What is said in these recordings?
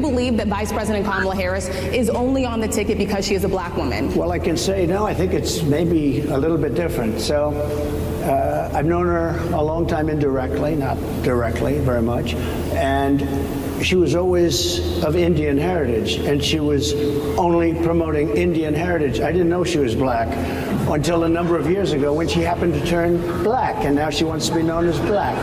believe that Vice President Kamala Harris is only on the ticket because she is a black woman? Well, I can say no, I think it's maybe a little bit different. So I've known her a long time indirectly, not directly very much. And she was always of Indian heritage, and she was only promoting Indian heritage. I didn't know she was black until a number of years ago when she happened to turn black, and now she wants to be known as black.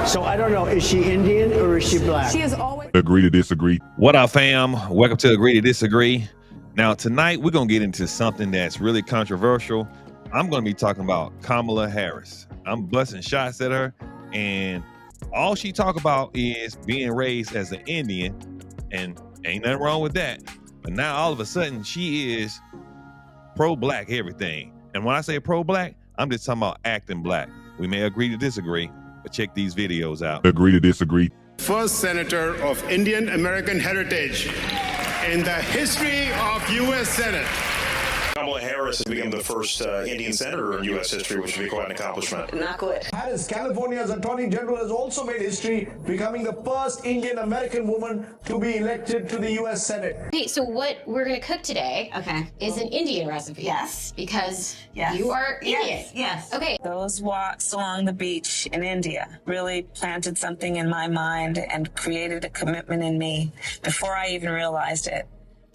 So I don't know, is she Indian or is she black? She is always... Agree to disagree. What up, fam? Welcome to Agree to Disagree. Now, tonight, we're going to get into something that's really controversial. I'm going to be talking about Kamala Harris. I'm busting shots at her, and all she talk about is being raised as an Indian, and ain't nothing wrong with that. But now all of a sudden she is pro-black everything. And when I say pro-black, I'm just talking about acting black. We may agree to disagree, but check these videos out. Agree to disagree. First senator of Indian American heritage in the history of U.S. Senate. Kamala Harris has become the first Indian senator in U.S. history, which would be quite an accomplishment. Not good. Harris, California's Attorney General, has also made history, becoming the first Indian American woman to be elected to the U.S. Senate. Okay, so what we're going to cook today is an Indian recipe. Yes. Because you are Indian. Yes. Okay. Those walks along the beach in India really planted something in my mind and created a commitment in me before I even realized it.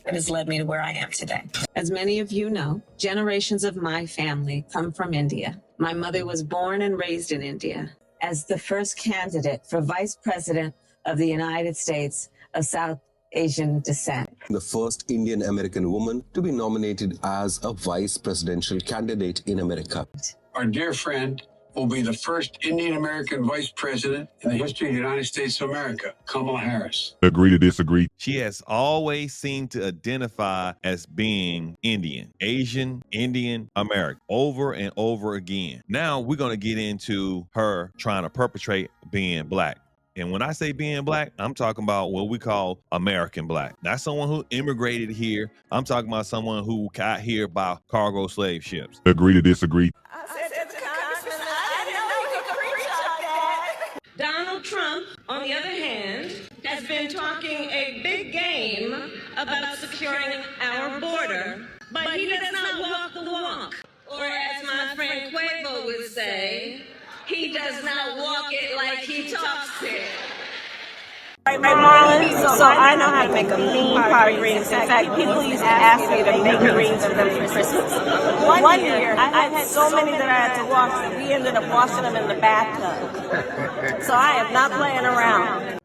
It has led me to where I am today. As many of you know, generations of my family come from India. My mother was born and raised in India. As the first candidate for Vice President of the United States of South Asian descent. The first Indian American woman to be nominated as a vice presidential candidate in America. Our dear friend will be the first Indian American vice president in the history of the United States of America, Kamala Harris. Agree to disagree. She has always seemed to identify as being Indian, Asian, Indian, American, over and over again. Now we're going to get into her trying to perpetrate being black. And when I say being black, I'm talking about what we call American black. Not someone who immigrated here. I'm talking about someone who got here by cargo slave ships. Agree to disagree. Donald Trump, on the other hand, has been talking a big game about securing our border, but he does not walk the walk. Or as my friend Quavo would say, he does not walk it like he talks it. Right, Marlon, so I know how to make a mean pot greens. In fact, people used to ask me to make greens for them for Christmas. One year, I had so many that I had to wash that we ended up washing them in the bathtub. So I am not playing around.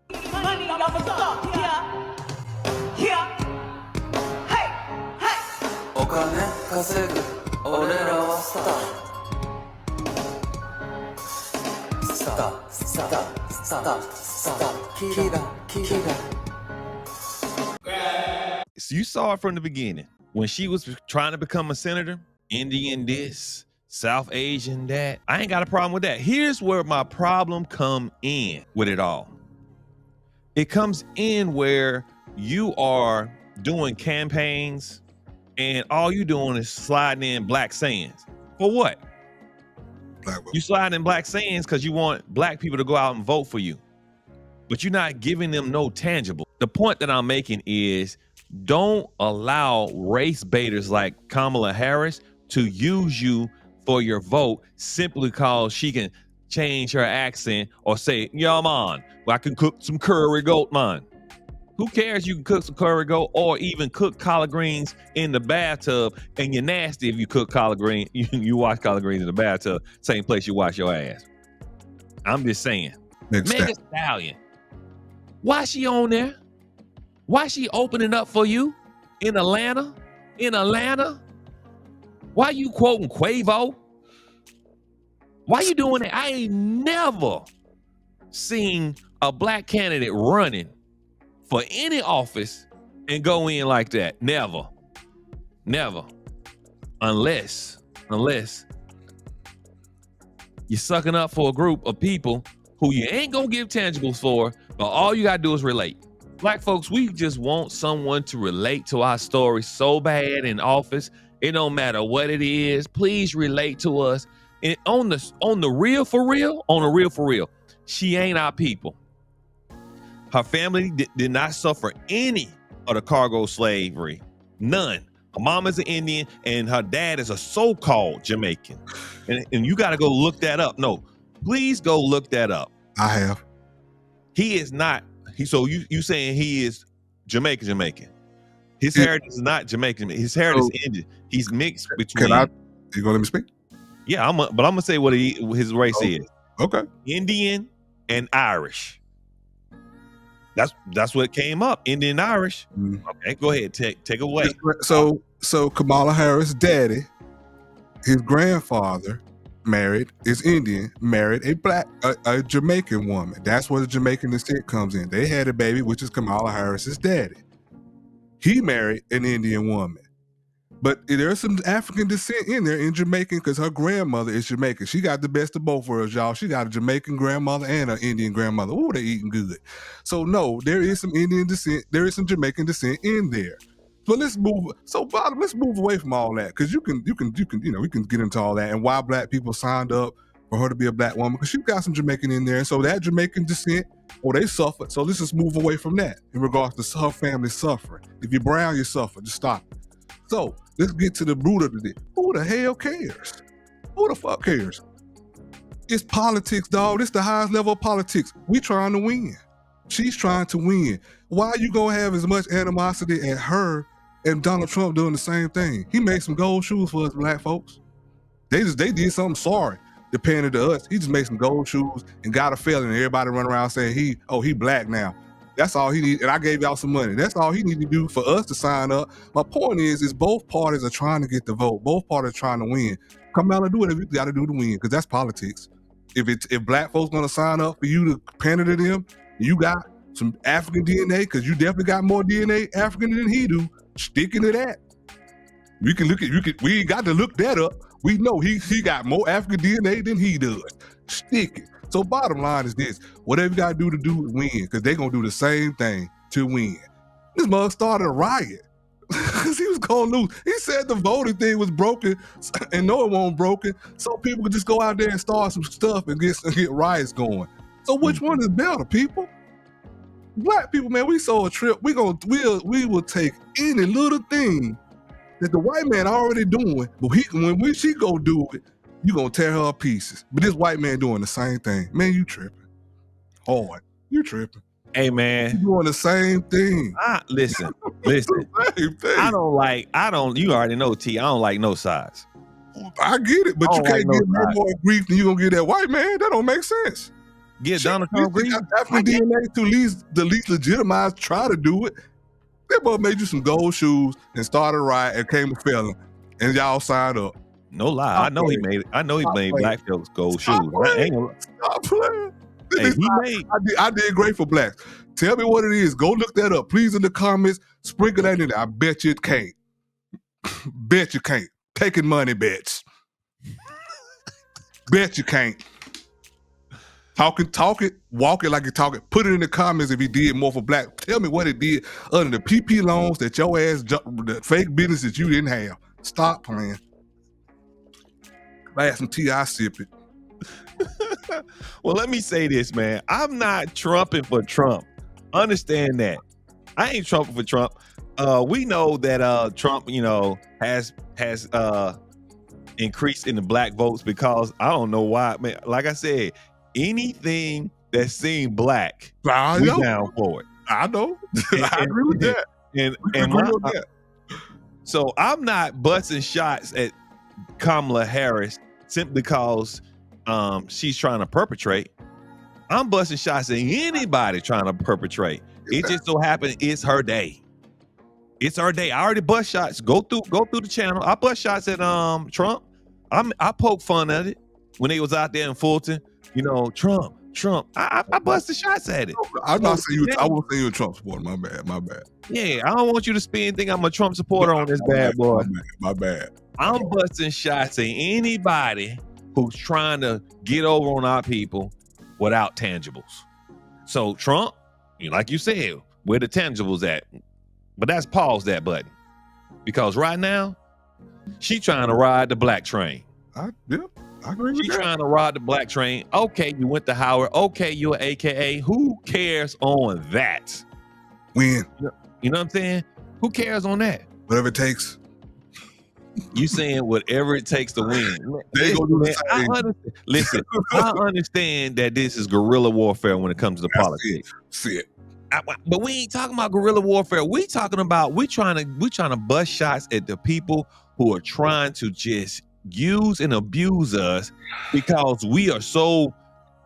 So you saw it from the beginning. When she was trying to become a senator, Indian this, South Asian that. I ain't got a problem with that. Here's where my problem come in with it all. It comes in where you are doing campaigns and all you doing is sliding in black sayings. For what? You slide in black sayings because you want black people to go out and vote for you, but you're not giving them no tangible. The point that I'm making is don't allow race baiters like Kamala Harris to use you for your vote simply because she can change her accent or say, yeah, man, well, I can cook some curry goat, man. Who cares? You can cook some curry goat or even cook collard greens in the bathtub, and you're nasty if you cook collard greens. You wash collard greens in the bathtub, same place you wash your ass. I'm just saying. Megan Stallion, why she on there? Why she opening up for you in Atlanta? In Atlanta? Why you quoting Quavo? Why you doing that? I ain't never seen a black candidate running for any office and go in like that. Never. Never. Unless you're sucking up for a group of people who you ain't gonna give tangibles for, but all you gotta do is relate. Black folks, we just want someone to relate to our story so bad in office. It don't matter what it is. Please relate to us. And on the real for real, she ain't our people. Her family did not suffer any of the cargo slavery. None. Her mom is an Indian and her dad is a so-called Jamaican. And you got to go look that up. No, please go look that up. I have. He is not. So you saying he is Jamaican? His heritage is not Jamaican. His heritage is Indian. He's mixed between. You gonna let me speak? Yeah, but I'm gonna say what his race is. Okay. Indian and Irish. That's what came up. Indian, Irish. Okay, go ahead. Take away. So Kamala Harris' daddy, his grandfather is Indian, married a Jamaican woman. That's where the Jamaican descent comes in. They had a baby, which is Kamala Harris's daddy. He married an Indian woman. But there's some African descent in there in Jamaican because her grandmother is Jamaican. She got the best of both worlds, y'all. She got a Jamaican grandmother and an Indian grandmother. Oh, they eating good. So no, there is some Indian descent. There is some Jamaican descent in there. But let's move. So bottom, let's move away from all that because we can get into all that and why black people signed up for her to be a black woman because she got some Jamaican in there. So that Jamaican descent, they suffered. So let's just move away from that in regards to her family suffering. If you're brown, you suffer. Just stop it. So let's get to the root of it. Who the hell cares? Who the fuck cares? It's politics, dog. It's the highest level of politics. We trying to win. She's trying to win. Why you gonna have as much animosity at her and Donald Trump doing the same thing? He made some gold shoes for us black folks. They did something sorry to pander to us. He just made some gold shoes and got a felon and everybody run around saying he black now. That's all he need, and I gave y'all some money. That's all he need to do for us to sign up. My point is both parties are trying to get the vote. Both parties are trying to win. Kamala, do whatever you got to do to win, because that's politics. If black folks gonna sign up for you to pander to them, you got some African DNA, because you definitely got more DNA African than he do. Sticking to that. We ain't got to look that up. We know he got more African DNA than he does. Stick it. So bottom line is this: whatever you gotta do to win, because they're gonna do the same thing to win. This mug started a riot because he was gonna lose. He said the voting thing was broken, and no, it wasn't broken. So people could just go out there and start some stuff and get riots going. So which one is better, people? Black people, man, we saw a trip. We will take any little thing that the white man already doing, but when she go do it, you gonna tear her to pieces. But this white man doing the same thing. Man, you tripping. Hard. You tripping. Hey, man. You doing the same thing. Listen. Same thing. You already know, T, I don't like no sides. I get it, but you can't get no more grief than you gonna get that white man. That don't make sense. Get Donald Trump grief. African DNA to the least legitimized try to do it. That boy made you some gold shoes and started a riot and came a felon, and y'all signed up. No lie, I know he made black folks gold shoes. Stop playing. Hey, I did great for blacks. Tell me what it is. Go look that up, please, in the comments. Sprinkle that in there. I bet you it can't. Bet you can't. Taking money bets. Bet you can't. Talk it, walk it like you talk it. Put it in the comments if he did more for black. Tell me what it did other than the PP loans that your ass, the fake business that you didn't have. Stop playing. I had some tea, I sip it. Well, let me say this, man. I'm not trumping for Trump. Understand that. I ain't trumping for Trump. We know that Trump, has increased in the black votes because I don't know why. Man, like I said, anything that seemed black, we down for it. I know. I agree with that. So I'm not busting shots at Kamala Harris simply because she's trying to perpetrate. I'm busting shots at anybody trying to perpetrate. It just so happened it's her day. It's her day. I already bust shots. Go through the channel. I bust shots at Trump. I poke fun at it when they was out there in Fulton. Trump. I busted shots at it. I'm not saying I won't say you're a Trump supporter. My bad. Yeah, I don't want you to spin think I'm a Trump supporter on this bad boy. My bad. I'm busting shots at anybody who's trying to get over on our people without tangibles. So Trump, like you said, where the tangibles at? But that's pause that button. Because right now, she trying to ride the black train. I agree with She that. trying to ride the black train. Okay, you went to Howard. Okay, you're an AKA. Who cares on that? Win. You know what I'm saying? Who cares on that? Whatever it takes. You saying whatever it takes to win. They gonna do the same. Listen, I understand that this is guerrilla warfare when it comes to politics. See it. But we ain't talking about guerrilla warfare. We trying to bust shots at the people who are trying to just use and abuse us because we so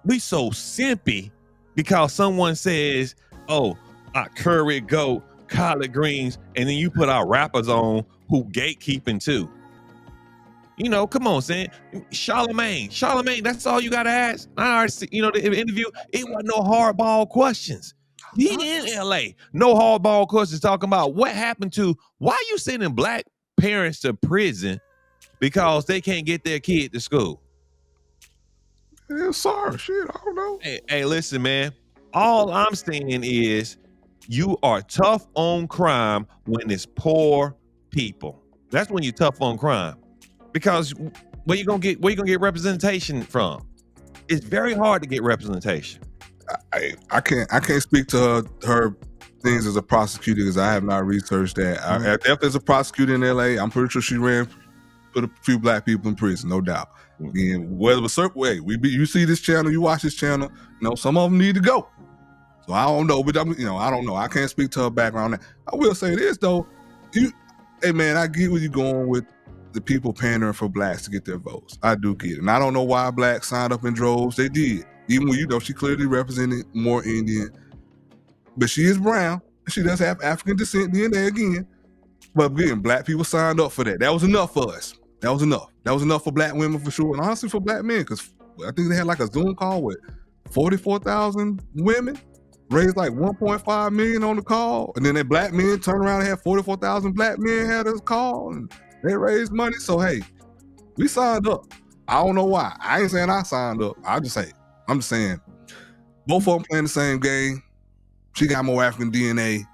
simpy because someone says, "Oh, curry goat, collard greens," and then you put our rappers on who gatekeeping too. You know, come on, saying Charlemagne, that's all you gotta ask. I already see, the interview, it wasn't no hardball questions. He in LA, no hardball questions talking about what happened to, why you sending black parents to prison because they can't get their kid to school? Yeah, sorry, shit, I don't know. Hey, listen, man, all I'm saying is you are tough on crime when it's poor people. That's when you're tough on crime. Because where you gonna get representation from? It's very hard to get representation. I can't speak to her things as a prosecutor because I have not researched that. If there's a prosecutor in LA, I'm pretty sure she put a few black people in prison, no doubt. And whether a certain way, you see this channel, you watch this channel, some of them need to go. So I don't know, but I don't know. I can't speak to her background. I will say this though, hey man, I get where you're going with the people pandering for blacks to get their votes. I do get it. And I don't know why blacks signed up in droves. They did. Even when, she clearly represented more Indian. But she is brown. She does have African descent DNA again. But again, black people signed up for that. That was enough for us. That was enough. That was enough for black women for sure. And honestly for black men, because I think they had like a Zoom call with 44,000 women, raised like 1.5 million on the call. And then they black men turned around and had 44,000 black men had this call. And they raised money. So, hey, we signed up. I don't know why. I ain't saying I signed up. I'm just saying both of them playing the same game. She got more African DNA.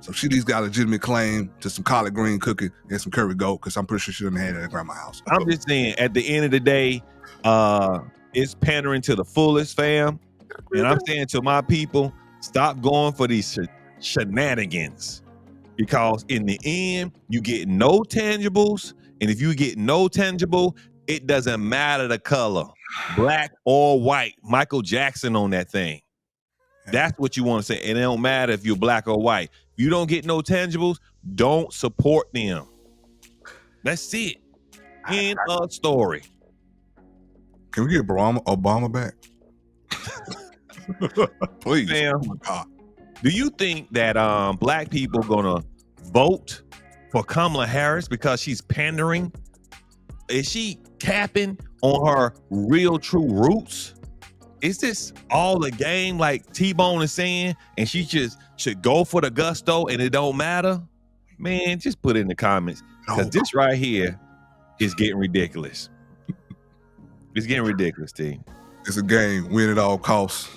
So she at least got a legitimate claim to some collard green cooking and some curry goat because I'm pretty sure she didn't have that at grandma's house. I'm just saying, at the end of the day, it's pandering to the fullest, fam. And I'm saying to my people, stop going for these shenanigans. Because in the end, you get no tangibles. And if you get no tangible, it doesn't matter the color, black or white. Michael Jackson on that thing. That's what you want to say. And it don't matter if you're black or white. If you don't get no tangibles, don't support them. That's it. End of story. Can we get Obama back? Please. Fam, do you think that black people gonna vote for Kamala Harris because she's pandering? Is she capping on her real true roots? Is this all a game like T-Bone is saying, and she just should go for the gusto and it don't matter? Man, just put it in the comments, because this right here is getting ridiculous. It's getting ridiculous, T. It's a game, win at all costs.